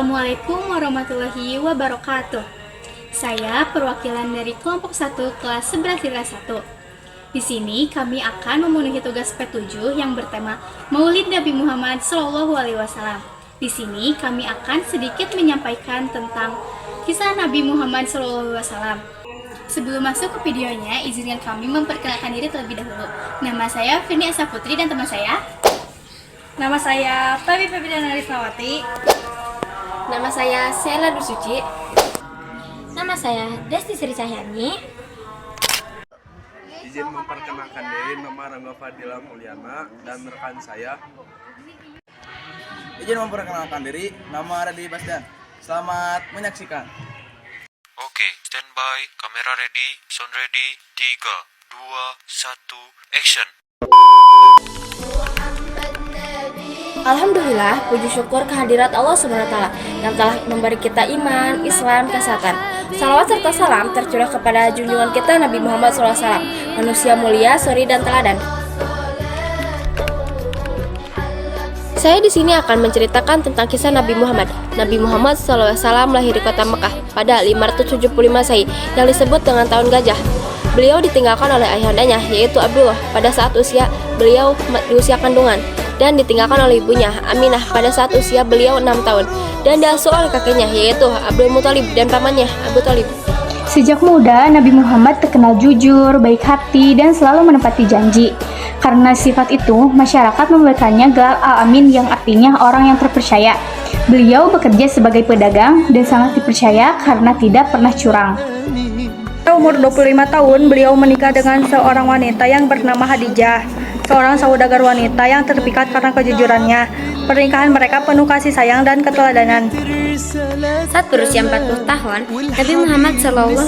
Assalamualaikum warahmatullahi wabarakatuh. Saya perwakilan dari kelompok 1 kelas 11-1. Di sini kami akan memenuhi tugas P7 yang bertema Maulid Nabi Muhammad SAW. Di sini kami akan sedikit menyampaikan tentang kisah Nabi Muhammad SAW. Sebelum masuk ke videonya, izinkan kami memperkenalkan diri terlebih dahulu. Nama saya Firni Esa Putri dan teman saya. Nama saya Tawi Febriana Risnawati. Nama saya Sela Dusuci. Nama saya Desti Sri Cahyani. Izin memperkenalkan diri, nama Rangga Fadila Mulyana dan rekan saya. Izin memperkenalkan diri, nama Radi Basdan. Selamat menyaksikan. Oke, standby, kamera ready, sound ready, 3, 2, 1, action. Alhamdulillah, puji syukur kehadirat Allah SWT yang telah memberi kita iman, Islam, kesehatan. Salawat serta salam tercurah kepada junjungan kita Nabi Muhammad SAW, manusia mulia, suri dan teladan. Saya di sini akan menceritakan tentang kisah Nabi Muhammad. Nabi Muhammad SAW lahir di kota Mekah pada 575 Masehi yang disebut dengan tahun gajah. Beliau ditinggalkan oleh ayahandanya, yaitu Abdullah, pada saat beliau di usia kandungan, dan ditinggalkan oleh ibunya, Aminah, pada saat usia beliau 6 tahun, dan diasuh oleh kakeknya, yaitu Abdul Muthalib, dan pamannya, Abu Thalib. Sejak muda, Nabi Muhammad terkenal jujur, baik hati, dan selalu menepati janji. Karena sifat itu, masyarakat memberikannya gelar Al-Amin yang artinya orang yang terpercaya. Beliau bekerja sebagai pedagang dan sangat dipercaya karena tidak pernah curang. Umur 25 tahun, beliau menikah dengan seorang wanita yang bernama Khadijah, seorang saudagar wanita yang terpikat karena kejujurannya. Pernikahan mereka penuh kasih sayang dan keteladanan. Saat berusia 40 tahun, Nabi Muhammad SAW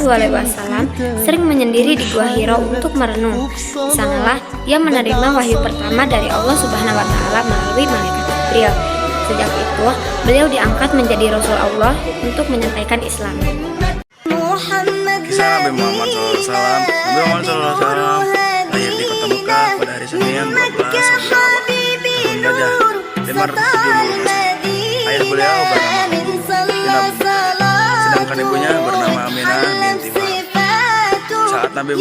sering menyendiri di Gua Hiro untuk merenung. Di sanalah ia menerima wahyu pertama dari Allah Subhanahu wa Ta'ala melalui malaikat Jibril. Sejak itu, beliau diangkat menjadi Rasul Allah untuk menyampaikan Islam. Kisah Nabi Muhammad SAW. Nabi Muhammad SAW lahir di kota Mekah pada hari Senin 12 Rabiul tahun gajah 570 Masehi. Ayah beliau bernama Abdullah, sedangkan ibunya bernama Aminah binti Wahab. Saat Nabi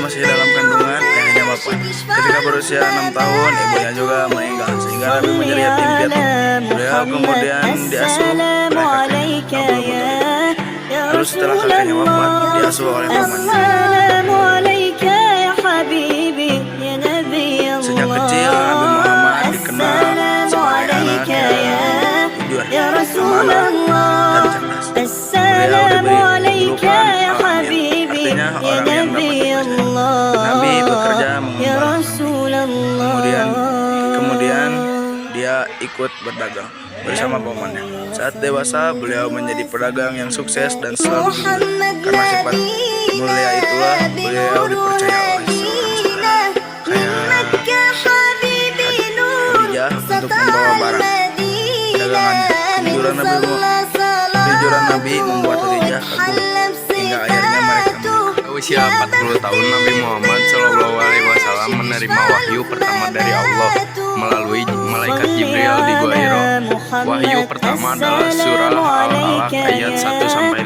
masih dalam kandungan, ayahnya wafat. Ketika berusia 6 tahun, ibunya juga meninggal, sehingga Nabi menjadi yatim piatu. Beliau kemudian diasuh oleh kakeknya, Abdul Muthalib. Lalu setelah kakeknya wafat, diasuh oleh pamannya. Sejak kecil, Nabi Muhammad dikenal sebagai anak yang jujur, amanah, dan cerdas. Beliau diberi julukan Al-Amin, artinya orang yang dapat dipercaya. Nabi bekerja mengembang. Kemudian dia ikut berdagang bersama pamannya. Saat dewasa, beliau menjadi pedagang yang sukses dan selalu jujur. Karena sifat mulia itulah beliau dipercaya oleh seorang saudara Khadijah untuk membawa barang dagangannya. Kejujuran Nabi membuat Khadijah kagum hingga akhirnya mereka menikah. Usia 40 tahun, Nabi Muhammad SAW menerima wahyu pertama dari Allah melalui malaikat Jibril di Gua Hiro. Wahyu pertama adalah surah Al-Alaq ayat 1-5.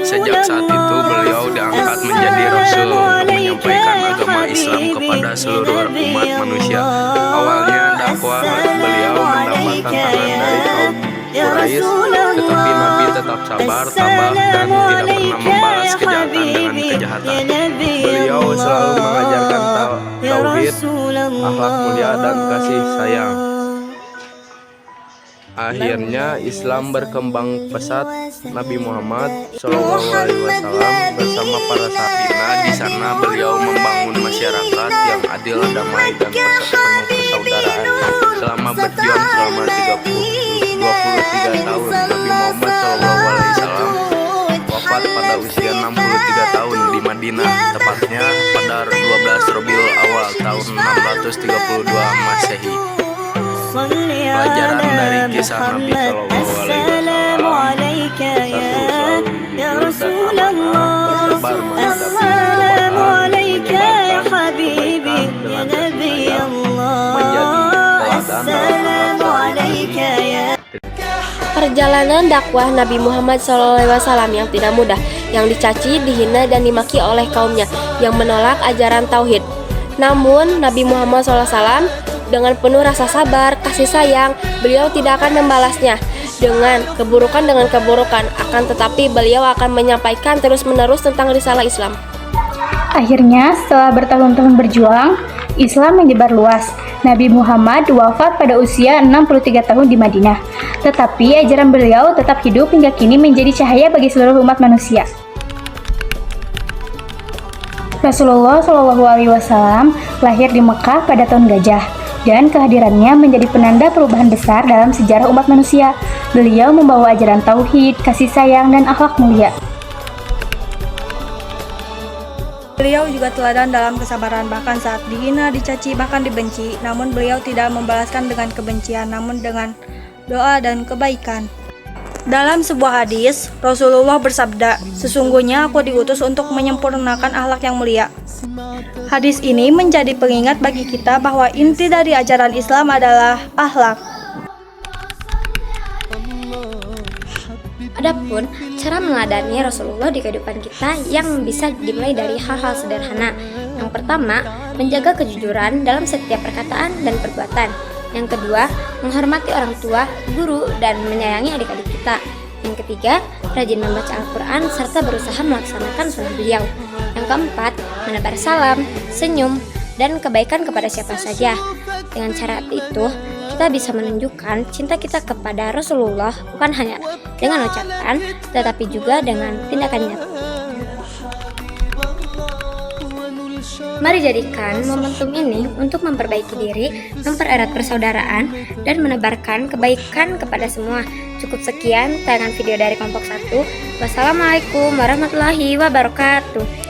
Sejak saat itu beliau diangkat menjadi Rasul untuk menyampaikan agama Islam kepada seluruh umat manusia. Awalnya dakwah beliau mendapat tantangan dari kaum Quraisy, tetapi Nabi tetap sabar, tabah, dan tidak pernah membalas kejahatan dengan kejahatan. Beliau selalu mengajarkan tauhid, akhlak mulia, dan kasih sayang. Akhirnya Islam berkembang pesat. Nabi Muhammad SAW bersama para sahabat di sana beliau membangun masyarakat yang adil, damai, dan penuh persaudaraan. Selama berjuang selama 23 tahun, Nabi Muhammad SAW wafat pada usia 63 tahun di Madinah, tepatnya pada 12 Rabiul Awal tahun 632 Masehi. Pelajaran dari kisah Nabi SAW: satu, selalu jujur dan amanah, bersabar menghadapi cobaan, menyebarkan kebaikan dengan kasih sayang, menjadi teladan dalam akhlak. Perjalanan dakwah Nabi Muhammad SAW yang tidak mudah, yang dicaci, dihina, dan dimaki oleh kaumnya yang menolak ajaran tauhid. Namun Nabi Muhammad SAW dengan penuh rasa sabar, kasih sayang, beliau tidak akan membalasnya dengan keburukan, akan tetapi beliau akan menyampaikan terus-menerus tentang risalah Islam. Akhirnya, setelah bertahun-tahun berjuang, Islam menyebar luas. Nabi Muhammad wafat pada usia 63 tahun di Madinah. Tetapi ajaran beliau tetap hidup hingga kini menjadi cahaya bagi seluruh umat manusia. Rasulullah SAW lahir di Mekah pada tahun Gajah, dan kehadirannya menjadi penanda perubahan besar dalam sejarah umat manusia. Beliau membawa ajaran tauhid, kasih sayang, dan akhlak mulia. Beliau juga teladan dalam kesabaran, bahkan saat dihina, dicaci, bahkan dibenci. Namun beliau tidak membalaskan dengan kebencian, namun dengan doa dan kebaikan. Dalam sebuah hadis, Rasulullah bersabda, "Sesungguhnya aku diutus untuk menyempurnakan akhlak yang mulia." Hadis ini menjadi pengingat bagi kita bahwa inti dari ajaran Islam adalah akhlak. Adapun cara meneladani Rasulullah di kehidupan kita yang bisa dimulai dari hal-hal sederhana. Yang pertama, menjaga kejujuran dalam setiap perkataan dan perbuatan. Yang kedua, menghormati orang tua, guru, dan menyayangi adik-adik kita. Yang ketiga, rajin membaca Al-Quran serta berusaha melaksanakan sunnah beliau. Yang keempat, menebar salam, senyum, dan kebaikan kepada siapa saja. Dengan cara itu, kita bisa menunjukkan cinta kita kepada Rasulullah bukan hanya dengan ucapan, tetapi juga dengan tindakan nyata. Mari jadikan momentum ini untuk memperbaiki diri, mempererat persaudaraan, dan menebarkan kebaikan kepada semua. Cukup sekian tayangan video dari kelompok 1. Wassalamualaikum warahmatullahi wabarakatuh.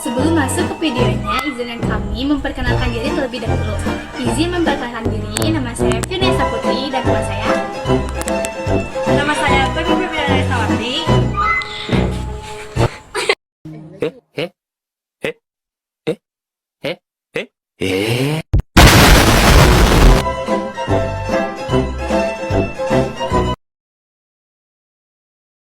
Sebelum masuk ke videonya, izinkan kami memperkenalkan diri terlebih dahulu. Izin memperkenalkan diri, nama saya Firnesa Putri dan teman saya. Nama saya Teguh Febriana Sawati. Eh?